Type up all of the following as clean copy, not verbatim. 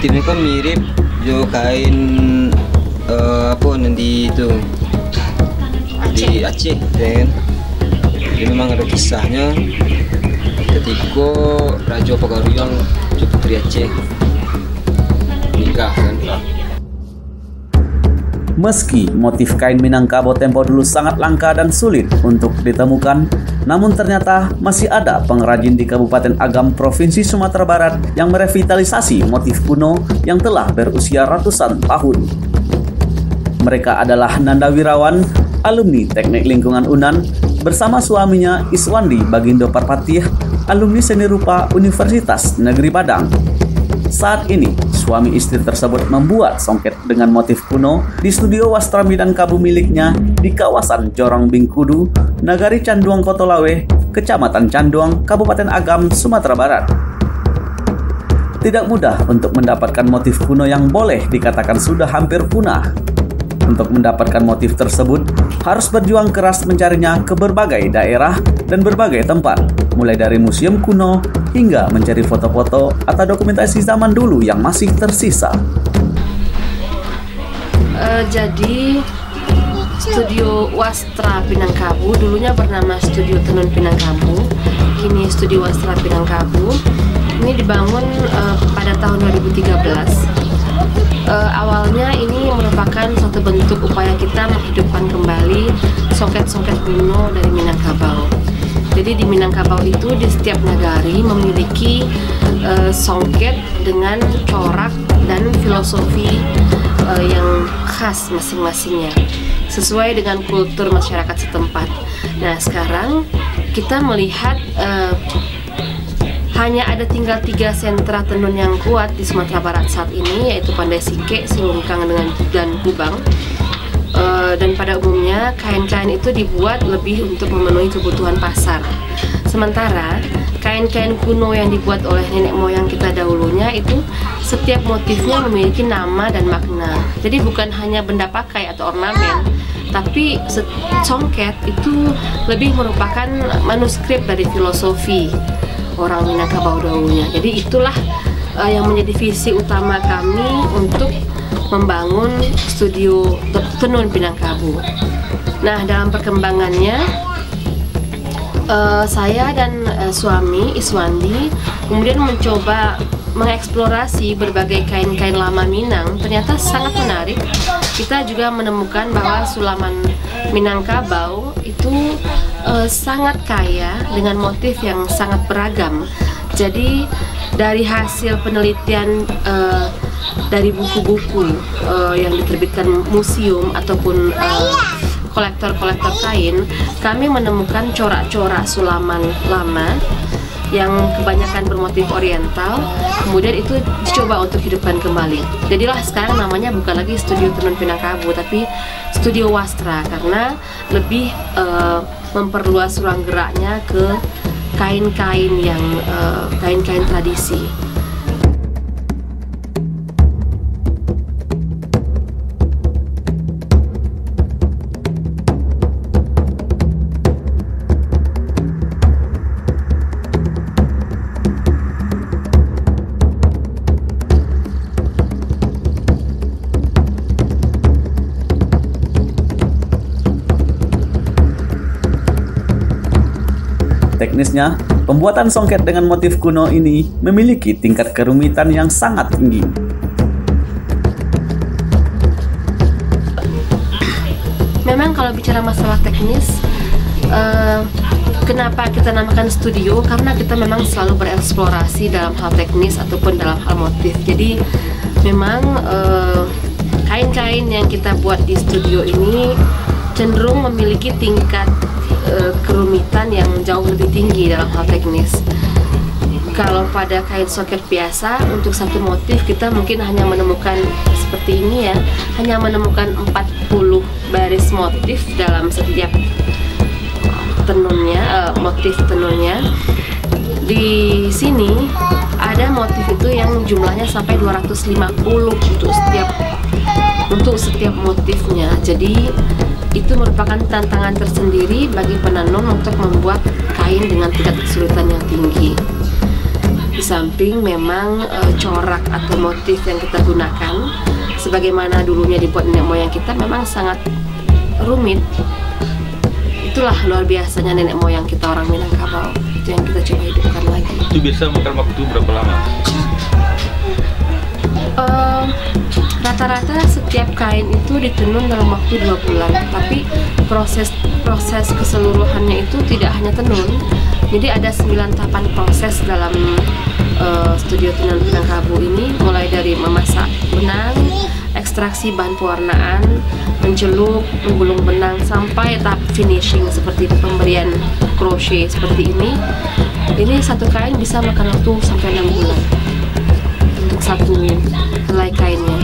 motifnya kan mirip jo kain apa nanti itu di Aceh ya kan. Jadi memang ada kisahnya ketika Raja Pagaruyung Putri Aceh nikah kan. Meski motif kain Minangkabau tempo dulu sangat langka dan sulit untuk ditemukan, namun ternyata masih ada pengrajin di Kabupaten Agam, Provinsi Sumatera Barat yang merevitalisasi motif kuno yang telah berusia ratusan tahun. Mereka adalah Nanda Wirawan, alumni Teknik Lingkungan UNAN, bersama suaminya Iswandi Bagindo Parpatih, alumni Seni Rupa Universitas Negeri Padang. Saat ini, suami istri tersebut membuat songket dengan motif kuno di studio Wastra Minangkabau miliknya di kawasan Jorong Bingkudu, Nagari Canduang Kotolawe, Kecamatan Canduang, Kabupaten Agam, Sumatera Barat. Tidak mudah untuk mendapatkan motif kuno yang boleh dikatakan sudah hampir punah. Untuk mendapatkan motif tersebut, harus berjuang keras mencarinya ke berbagai daerah dan berbagai tempat, mulai dari museum kuno hingga mencari foto-foto atau dokumentasi zaman dulu yang masih tersisa. Jadi studio Wastra Minangkabau dulunya bernama Studio Tenun Minangkabau, kini Studio Wastra Minangkabau. Ini dibangun pada tahun 2013. Awalnya ini merupakan suatu bentuk upaya kita menghidupkan kembali songket-songket kuno dari Minangkabau. Jadi di Minangkabau itu di setiap nagari memiliki songket dengan corak dan filosofi yang khas masing-masingnya sesuai dengan kultur masyarakat setempat. Nah sekarang kita melihat hanya ada tinggal 3 sentra tenun yang kuat di Sumatera Barat saat ini, yaitu Pandai Sike, Silungkang, dan Kubang. Dan pada umumnya kain-kain itu dibuat lebih untuk memenuhi kebutuhan pasar. Sementara kain-kain kuno yang dibuat oleh nenek moyang kita dahulunya itu setiap motifnya memiliki nama dan makna. Jadi bukan hanya benda pakai atau ornamen, tapi songket itu lebih merupakan manuskrip dari filosofi orang Minangkabau dahulunya. Jadi itulah yang menjadi visi utama kami untuk membangun studio tenun Minangkabau. Nah, dalam perkembangannya saya dan suami Iswandi kemudian mencoba mengeksplorasi berbagai kain-kain lama Minang. Ternyata sangat menarik. Kita juga menemukan bahwa sulaman Minangkabau itu sangat kaya dengan motif yang sangat beragam. Jadi dari hasil penelitian dari buku-buku yang diterbitkan museum ataupun kolektor-kolektor kain, kami menemukan corak-corak sulaman lama yang kebanyakan bermotif oriental, kemudian itu dicoba untuk hidupkan kembali. Jadilah sekarang namanya bukan lagi Studio Tenun Minangkabau, tapi Studio Wastra, karena lebih memperluas ruang geraknya ke kain-kain yang kain-kain tradisi. Teknisnya, pembuatan songket dengan motif kuno ini memiliki tingkat kerumitan yang sangat tinggi. Memang kalau bicara masalah teknis, kenapa kita namakan studio? Karena kita memang selalu bereksplorasi dalam hal teknis ataupun dalam hal motif. Jadi memang kain-kain yang kita buat di studio ini cenderung memiliki tingkat kerumitan yang jauh lebih tinggi dalam hal teknis. Kalau pada kain songket biasa, untuk satu motif kita mungkin hanya menemukan seperti ini ya, hanya menemukan 40 baris motif dalam setiap tenunnya, motif tenunnya. Di sini ada motif itu yang jumlahnya sampai 250 untuk setiap motifnya. Jadi itu merupakan tantangan tersendiri bagi penenun untuk membuat kain dengan tingkat kesulitan yang tinggi. Di Di samping memang corak atau motif yang kita gunakan sebagaimana dulunya dibuat nenek moyang kita memang sangat rumit. Itulah luar biasanya nenek moyang kita orang Minangkabau. Itu yang kita coba hidupkan lagi. Itu biasa makan waktu berapa lama? Rata-rata setiap kain itu ditenun dalam waktu 2 bulan, tapi proses keseluruhannya itu tidak hanya tenun. Jadi ada 9 tahapan proses dalam studio tenun Minangkabau ini, mulai dari memasak benang, ekstraksi bahan pewarnaan, mencelup, menggulung benang, sampai tahap finishing seperti pemberian crochet seperti ini. Ini satu kain bisa makan waktu sampai 6 bulan untuk satu helai kainnya.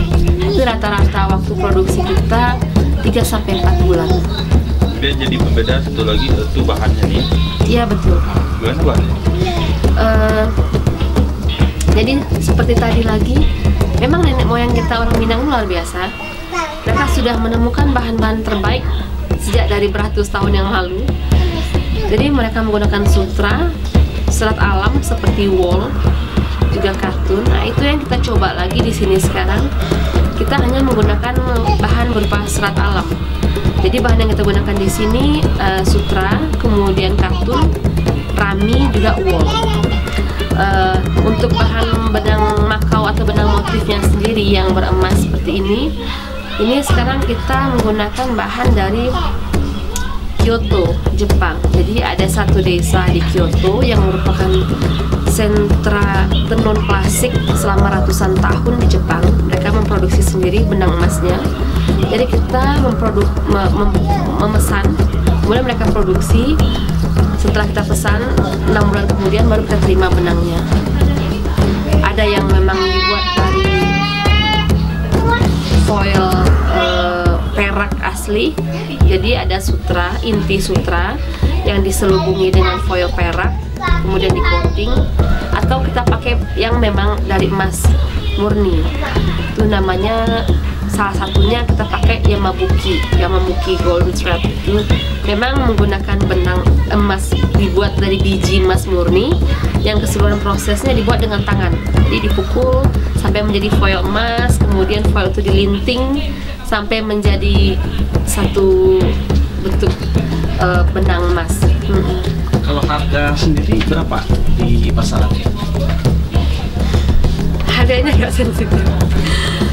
Tapi rata-rata waktu produksi kita 3-4 bulan. Kemudian jadi pembeda satu lagi itu bahannya nih. Iya betul. Gimana bahannya? Jadi seperti tadi lagi, memang nenek moyang kita orang Minang luar biasa. Mereka sudah menemukan bahan-bahan terbaik sejak dari beratus tahun yang lalu. Jadi mereka menggunakan sutra, serat alam seperti wool, juga katun. Nah itu yang kita coba lagi di sini sekarang. Kita hanya menggunakan bahan berupa serat alam. Jadi bahan yang kita gunakan di sini sutra, kemudian katun, rami, juga wool. Untuk bahan benang makau atau benang motifnya sendiri yang beremas seperti ini sekarang kita menggunakan bahan dari Kyoto, Jepang. Jadi ada satu desa di Kyoto yang merupakan sentra tenun klasik selama ratusan tahun di Jepang. Mereka memproduksi sendiri benang emasnya. Jadi kita memesan, kemudian mereka produksi. Setelah kita pesan, 6 bulan kemudian baru kita terima benangnya. Ada yang memang dibuat dari foil perak asli. Jadi ada sutra, inti sutra yang diselubungi dengan foil perak, kemudian di coating. Atau kita pakai yang memang dari emas murni. Itu namanya, salah satunya kita pakai Yamabuki Golden Thread. Itu memang menggunakan benang emas dibuat dari biji emas murni yang keseluruhan prosesnya dibuat dengan tangan. Jadi dipukul sampai menjadi foil emas, kemudian foil itu dilinting sampai menjadi satu bentuk benang emas. Kalau harga sendiri berapa di pasaran? Harganya agak sensitif.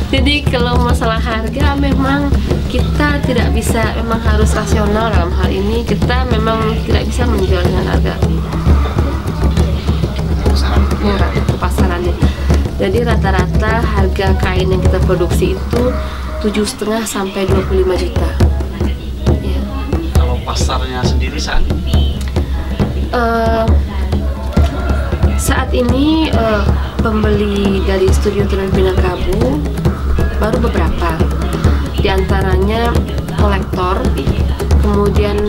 Jadi kalau masalah harga memang kita tidak bisa, memang harus rasional dalam hal ini. Kita memang tidak bisa menjual dengan harga murah ke pasarannya. Jadi rata-rata harga kain yang kita produksi itu 7,5 sampai 25 juta. Ya. Kalau pasarnya sendiri saat ini? Saat ini pembeli dari studio tenun Minangkabau baru beberapa, diantaranya kolektor, kemudian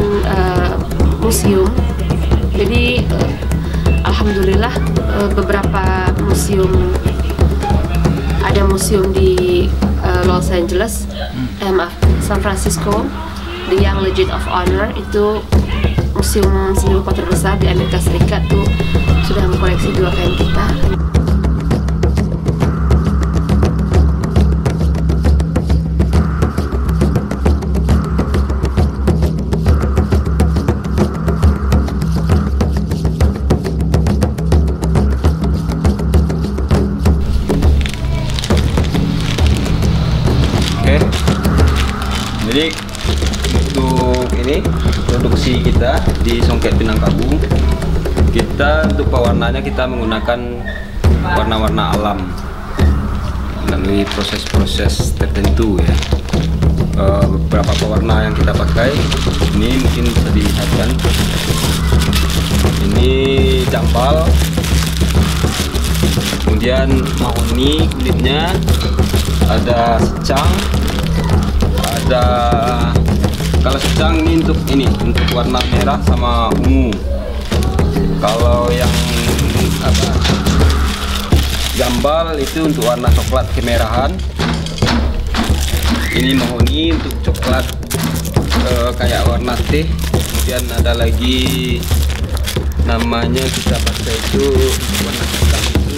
museum. Jadi alhamdulillah beberapa museum, ada museum di Los Angeles, San Francisco, The Young Legion of Honor, itu museum seni rupa terbesar di Amerika Serikat, tuh sudah mengkoleksi 2 kain kita. Jadi untuk ini produksi kita di Songket Minangkabau, kita untuk pewarnanya kita menggunakan warna-warna alam melalui proses-proses tertentu ya. Beberapa pewarna yang kita pakai ini mungkin bisa dilihatkan. Ini jambal, kemudian mahoni kulitnya, ada secang, ada kalau secang ini untuk warna merah sama ungu. Kalau yang jambal itu untuk warna coklat kemerahan. Ini mahoni untuk coklat kayak warna teh. Kemudian ada lagi namanya kita pakai itu warna hitam itu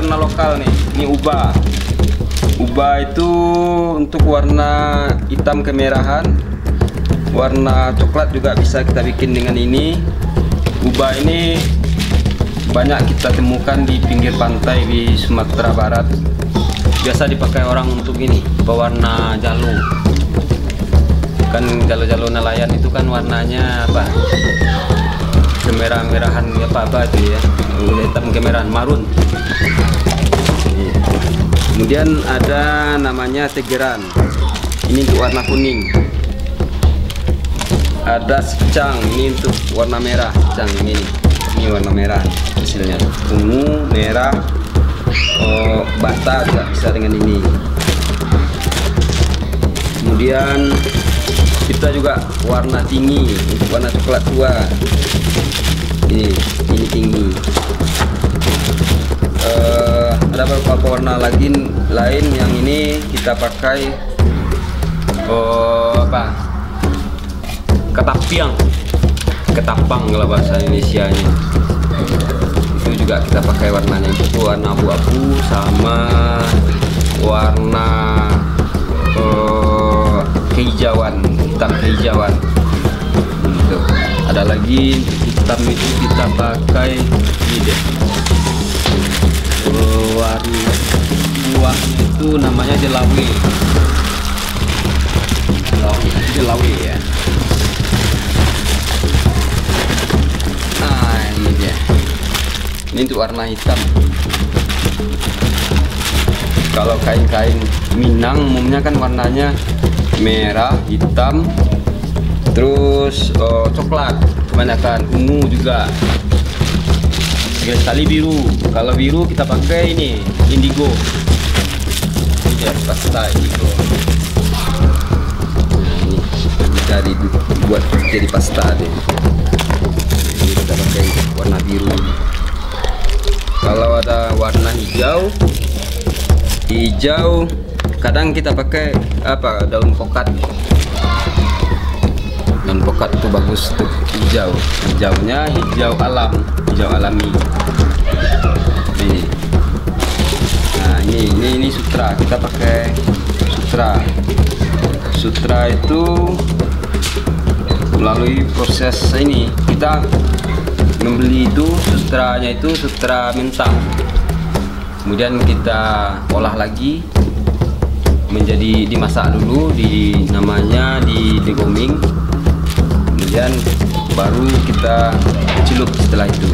warna lokal nih. Ini ubah. Ubah itu untuk warna hitam kemerahan, warna coklat juga bisa kita bikin dengan ini. Ubah ini banyak kita temukan di pinggir pantai di Sumatera Barat. Biasa dipakai orang untuk ini, pewarna jalu. Kan jalu-jalu nelayan itu kan warnanya apa? Kemerah-merahan apa itu ya, hitam kemerahan, marun. Kemudian ada namanya tegeran, ini untuk warna kuning. Ada secang, ini untuk warna merah. Secang ini warna merah hasilnya, ungu, merah, bata juga bisa dengan ini. Kemudian kita juga warna tinggi untuk warna coklat tua. Ini tinggi. Ada beberapa warna lagi lain yang ini kita pakai ketapang kalau bahasa Indonesianya. Itu juga kita pakai warnanya, itu warna abu-abu sama warna kehijauan, hitam kehijauan. Gitu. Ada lagi hitam itu kita pakai ini deh. Warna buahnya itu namanya jelawi. Jelawi ya. Nah, ini dia. Ini untuk warna hitam. Kalau kain-kain Minang umumnya kan warnanya merah, hitam, terus coklat, kebanyakan ungu juga. Sekali biru. Kalau biru kita pakai ini indigo. Ini dia pasta indigo. Nah, ini bisa dibuat jadi pasta deh. Ini kita pakai warna biru. Kalau ada warna hijau, kadang kita pakai apa, daun pokat. Daun pokat itu bagus untuk hijau. Hijaunya hijau alam, hijau alami. Nah, ini sutra. Kita pakai sutra. Sutra itu melalui proses ini, kita membeli itu sutranya itu sutra mentah. Kemudian kita olah lagi menjadi, dimasak dulu, namanya degoming. Kemudian baru kita celup setelah itu.